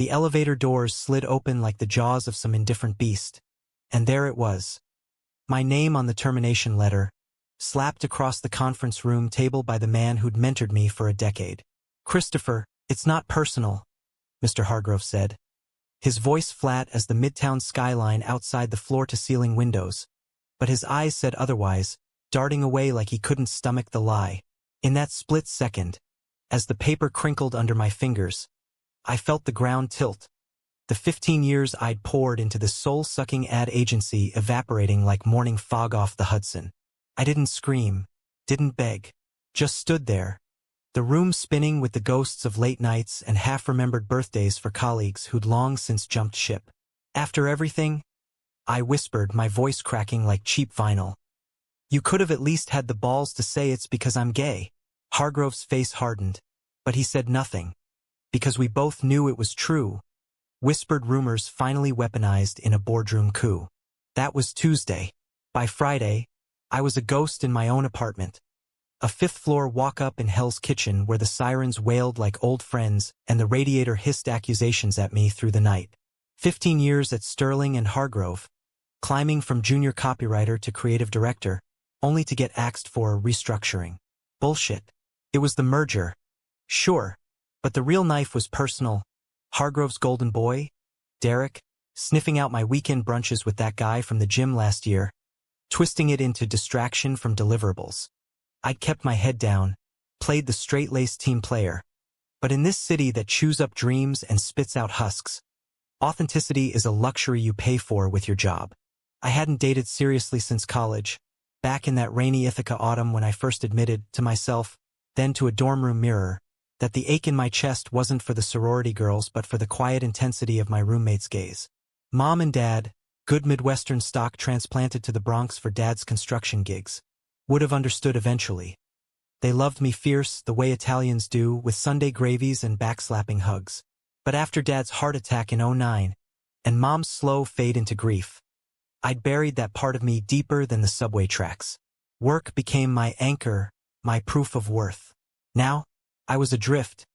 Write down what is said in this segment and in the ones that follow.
The elevator doors slid open like the jaws of some indifferent beast. And there it was. My name on the termination letter, slapped across the conference room table by the man who'd mentored me for a decade. "Christopher, it's not personal," Mr. Hargrove said, his voice flat as the midtown skyline outside the floor-to-ceiling windows. But his eyes said otherwise, darting away like he couldn't stomach the lie. In that split second, as the paper crinkled under my fingers, I felt the ground tilt. The 15 years I'd poured into this soul-sucking ad agency evaporating like morning fog off the Hudson. I didn't scream, didn't beg, just stood there, the room spinning with the ghosts of late nights and half-remembered birthdays for colleagues who'd long since jumped ship. "After everything," I whispered, my voice cracking like cheap vinyl, "you could have at least had the balls to say it's because I'm gay." Hargrove's face hardened, but he said nothing, because we both knew it was true. Whispered rumors finally weaponized in a boardroom coup. That was Tuesday. By Friday, I was a ghost in my own apartment. A fifth-floor walk-up in Hell's Kitchen where the sirens wailed like old friends and the radiator hissed accusations at me through the night. 15 years at Sterling and Hargrove, climbing from junior copywriter to creative director, only to get axed for restructuring. Bullshit. It was the merger. Sure, but the real knife was personal. Hargrove's golden boy, Derek, sniffing out my weekend brunches with that guy from the gym last year, twisting it into distraction from deliverables. I'd kept my head down, played the straight-laced team player. But in this city that chews up dreams and spits out husks, authenticity is a luxury you pay for with your job. I hadn't dated seriously since college, back in that rainy Ithaca autumn when I first admitted to myself, then to a dorm room mirror, that the ache in my chest wasn't for the sorority girls but for the quiet intensity of my roommate's gaze. Mom and Dad, good Midwestern stock transplanted to the Bronx for Dad's construction gigs, would have understood eventually. They loved me fierce, the way Italians do, with Sunday gravies and backslapping hugs. But after Dad's heart attack in '09, and Mom's slow fade into grief, I'd buried that part of me deeper than the subway tracks. Work became my anchor, my proof of worth. Now, I was adrift,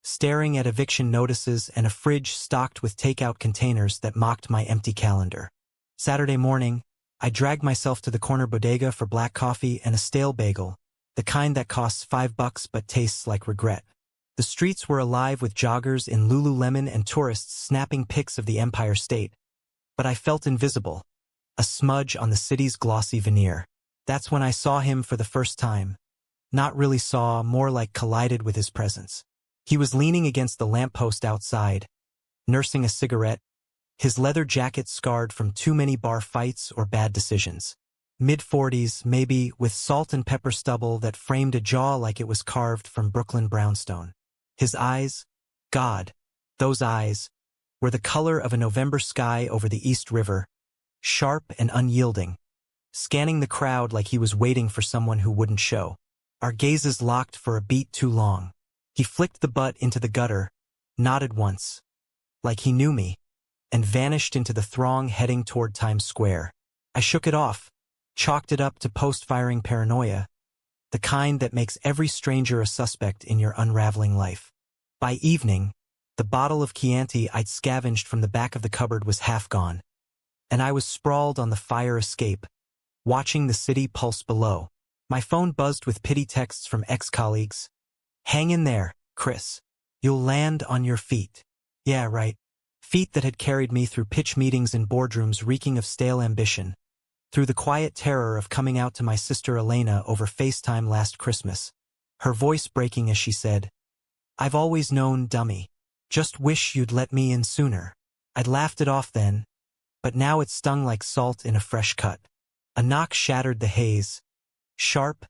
staring at eviction notices and a fridge stocked with takeout containers that mocked my empty calendar. Saturday morning, I dragged myself to the corner bodega for black coffee and a stale bagel, the kind that costs $5 but tastes like regret. The streets were alive with joggers in Lululemon and tourists snapping pics of the Empire State. But I felt invisible, a smudge on the city's glossy veneer. That's when I saw him for the first time. Not really saw, more like collided with his presence. He was leaning against the lamppost outside, nursing a cigarette, his leather jacket scarred from too many bar fights or bad decisions. Mid-40s, maybe, with salt and pepper stubble that framed a jaw like it was carved from Brooklyn brownstone. His eyes, God, those eyes, were the color of a November sky over the East River, sharp and unyielding, scanning the crowd like he was waiting for someone who wouldn't show. Our gazes locked for a beat too long. He flicked the butt into the gutter, nodded once, like he knew me, and vanished into the throng heading toward Times Square. I shook it off, chalked it up to post-firing paranoia, the kind that makes every stranger a suspect in your unraveling life. By evening, the bottle of Chianti I'd scavenged from the back of the cupboard was half gone, and I was sprawled on the fire escape, watching the city pulse below. My phone buzzed with pity texts from ex-colleagues. "Hang in there, Chris. You'll land on your feet." Yeah, right. Feet that had carried me through pitch meetings in boardrooms reeking of stale ambition, through the quiet terror of coming out to my sister Elena over FaceTime last Christmas, her voice breaking as she said, "I've always known, dummy. Just wish you'd let me in sooner." I'd laughed it off then, but now it stung like salt in a fresh cut. A knock shattered the haze, sharp,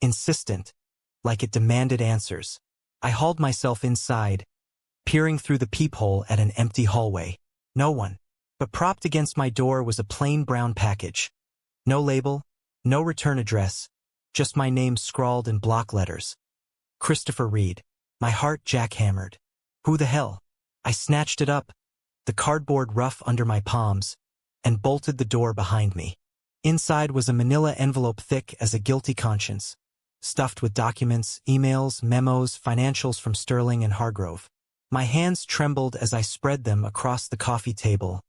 insistent, like it demanded answers. I hauled myself inside, peering through the peephole at an empty hallway. No one. But propped against my door was a plain brown package. No label, no return address, just my name scrawled in block letters. Christopher Reed. My heart jackhammered. Who the hell? I snatched it up, the cardboard rough under my palms, and bolted the door behind me. Inside was a manila envelope thick as a guilty conscience, stuffed with documents, emails, memos, financials from Sterling and Hargrove. My hands trembled as I spread them across the coffee table,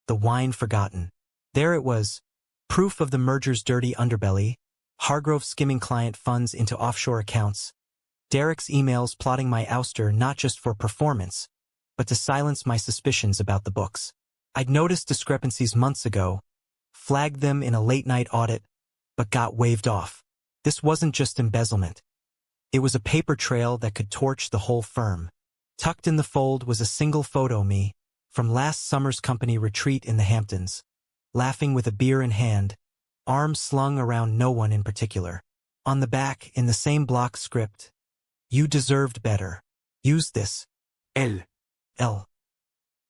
the wine forgotten. There it was, proof of the merger's dirty underbelly, Hargrove skimming client funds into offshore accounts, Derek's emails plotting my ouster not just for performance, but to silence my suspicions about the books. I'd noticed discrepancies months ago, flagged them in a late-night audit, but got waved off. This wasn't just embezzlement. It was a paper trail that could torch the whole firm. Tucked in the fold was a single photo me, from last summer's company retreat in the Hamptons, laughing with a beer in hand, arms slung around no one in particular. On the back, in the same block script, "You deserved better. Use this. L. L."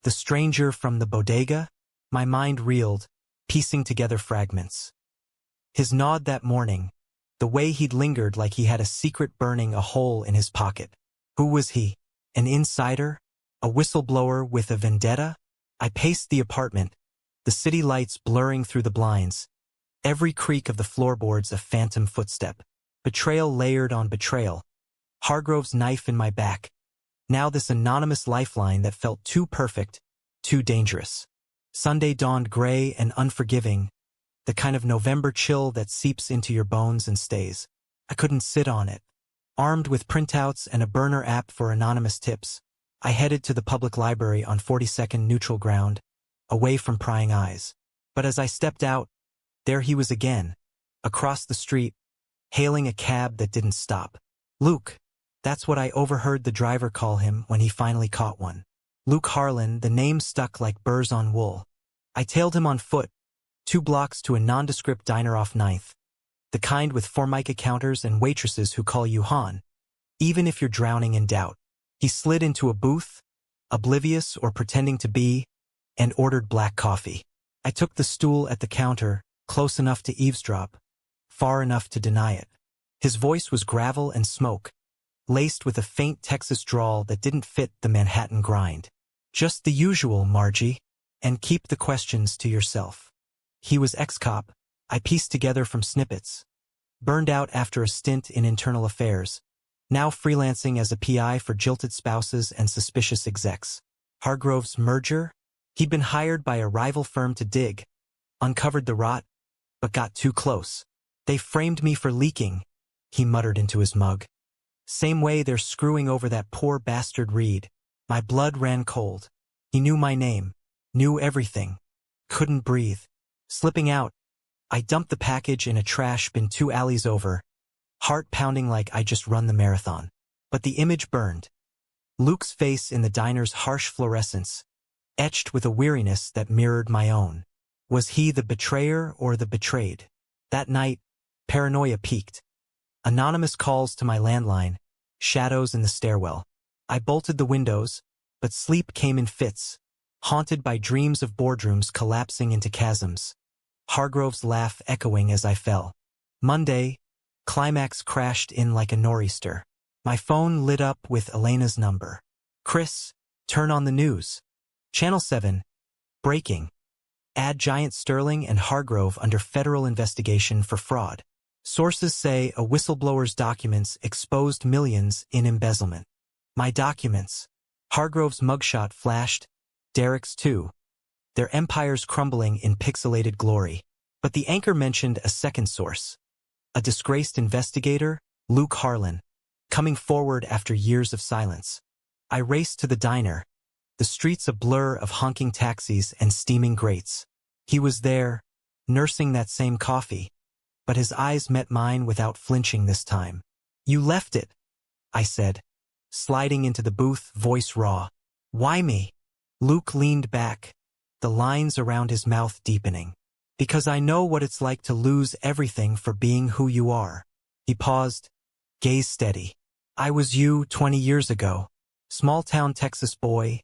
The stranger from the bodega? My mind reeled, piecing together fragments. His nod that morning, the way he'd lingered like he had a secret burning a hole in his pocket. Who was he? An insider? A whistleblower with a vendetta? I paced the apartment, the city lights blurring through the blinds, every creak of the floorboards a phantom footstep. Betrayal layered on betrayal. Hargrove's knife in my back. Now this anonymous lifeline that felt too perfect, too dangerous. Sunday dawned gray and unforgiving, the kind of November chill that seeps into your bones and stays. I couldn't sit on it. Armed with printouts and a burner app for anonymous tips, I headed to the public library on 42nd neutral ground, away from prying eyes. But as I stepped out, there he was again, across the street, hailing a cab that didn't stop. Luke. That's what I overheard the driver call him when he finally caught one. Luke Harlan, the name stuck like burrs on wool. I tailed him on foot, 2 blocks to a nondescript diner off 9th. The kind with Formica counters and waitresses who call you Han, even if you're drowning in doubt. He slid into a booth, oblivious or pretending to be, and ordered black coffee. I took the stool at the counter, close enough to eavesdrop, far enough to deny it. His voice was gravel and smoke, laced with a faint Texas drawl that didn't fit the Manhattan grind. Just the usual, Margie, and keep the questions to yourself. He was ex-cop, I pieced together from snippets. Burned out after a stint in internal affairs, now freelancing as a PI for jilted spouses and suspicious execs. Hargrove's merger? He'd been hired by a rival firm to dig, uncovered the rot, but got too close. They framed me for leaking, he muttered into his mug. Same way they're screwing over that poor bastard Reed. My blood ran cold. He knew my name, knew everything. Couldn't breathe. Slipping out, I dumped the package in a trash bin 2 alleys over, heart pounding like I just run the marathon. But the image burned. Luke's face in the diner's harsh fluorescence, etched with a weariness that mirrored my own. Was he the betrayer or the betrayed? That night, paranoia peaked. Anonymous calls to my landline, shadows in the stairwell. I bolted the windows, but sleep came in fits, haunted by dreams of boardrooms collapsing into chasms. Hargrove's laugh echoing as I fell. Monday, climax crashed in like a nor'easter. My phone lit up with Elena's number. Chris, turn on the news. Channel 7. Breaking. Add Giant Sterling and Hargrove under federal investigation for fraud. Sources say a whistleblower's documents exposed millions in embezzlement. My documents. Hargrove's mugshot flashed, Derek's too. Their empires crumbling in pixelated glory. But the anchor mentioned a second source. A disgraced investigator, Luke Harlan, coming forward after years of silence. I raced to the diner, the streets a blur of honking taxis and steaming grates. He was there, nursing that same coffee, but his eyes met mine without flinching this time. You left it, I said, sliding into the booth, voice raw. Why me? Luke leaned back, the lines around his mouth deepening. Because I know what it's like to lose everything for being who you are. He paused, gaze steady. I was you 20 years ago, small-town Texas boy,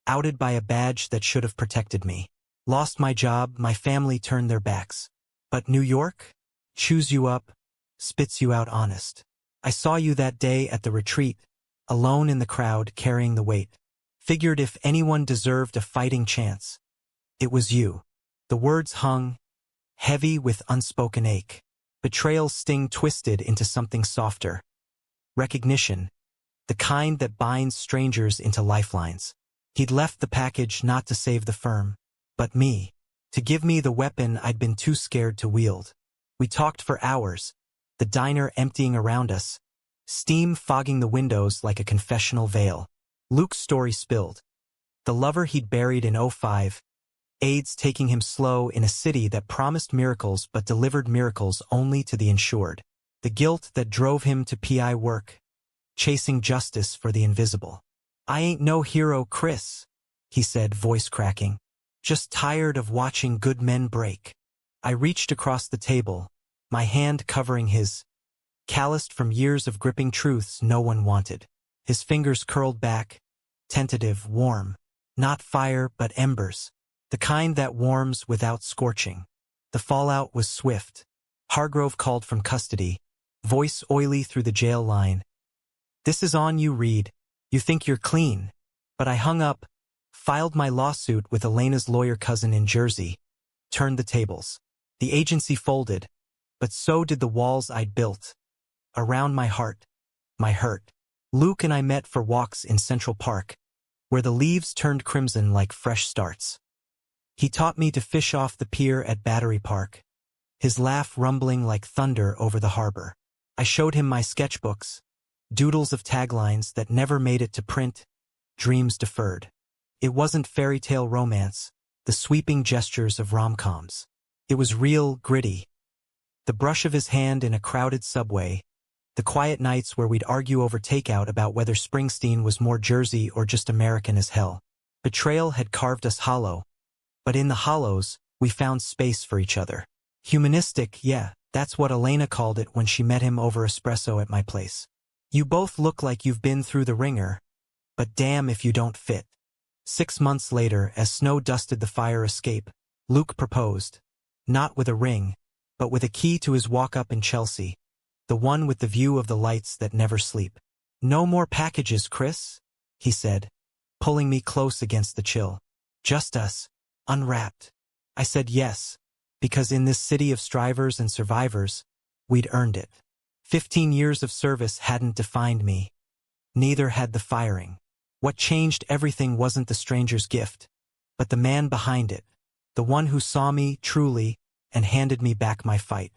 outed by a badge that should have protected me. Lost my job, my family turned their backs. But New York? Chews you up, spits you out honest. I saw you that day at the retreat, alone in the crowd carrying the weight. Figured if anyone deserved a fighting chance, it was you. The words hung, heavy with unspoken ache. Betrayal's sting twisted into something softer. Recognition. the kind that binds strangers into lifelines. He'd left the package not to save the firm, but me, to give me the weapon I'd been too scared to wield. We talked for hours, the diner emptying around us, steam fogging the windows like a confessional veil. Luke's story spilled. The lover he'd buried in '05, AIDS taking him slow in a city that promised miracles but delivered miracles only to the insured. The guilt that drove him to PI work, chasing justice for the invisible. "I ain't no hero, Chris," he said, voice cracking. "Just tired of watching good men break." I reached across the table, my hand covering his, calloused from years of gripping truths no one wanted. His fingers curled back, tentative, warm. Not fire, but embers. The kind that warms without scorching. The fallout was swift. Hargrove called from custody, voice oily through the jail line. "This is on you, Reed. You think you're clean." But I hung up, filed my lawsuit with Elena's lawyer cousin in Jersey, turned the tables. The agency folded, but so did the walls I'd built. Around my heart, my hurt. Luke and I met for walks in Central Park, where the leaves turned crimson like fresh starts. He taught me to fish off the pier at Battery Park, his laugh rumbling like thunder over the harbor. I showed him my sketchbooks, doodles of taglines that never made it to print, dreams deferred. It wasn't fairy tale romance, the sweeping gestures of rom-coms. It was real, gritty. The brush of his hand in a crowded subway, the quiet nights where we'd argue over takeout about whether Springsteen was more Jersey or just American as hell. Betrayal had carved us hollow, but in the hollows, we found space for each other. Humanistic, yeah, that's what Elena called it when she met him over espresso at my place. "You both look like you've been through the ringer, but damn if you don't fit." 6 months later, as snow dusted the fire escape, Luke proposed. Not with a ring, but with a key to his walk-up in Chelsea, the one with the view of the lights that never sleep. "No more packages, Chris," he said, pulling me close against the chill. "Just us, unwrapped." I said yes, because in this city of strivers and survivors, we'd earned it. 15 years of service hadn't defined me. Neither had the firing. What changed everything wasn't the stranger's gift, but the man behind it, the one who saw me truly and handed me back my fight.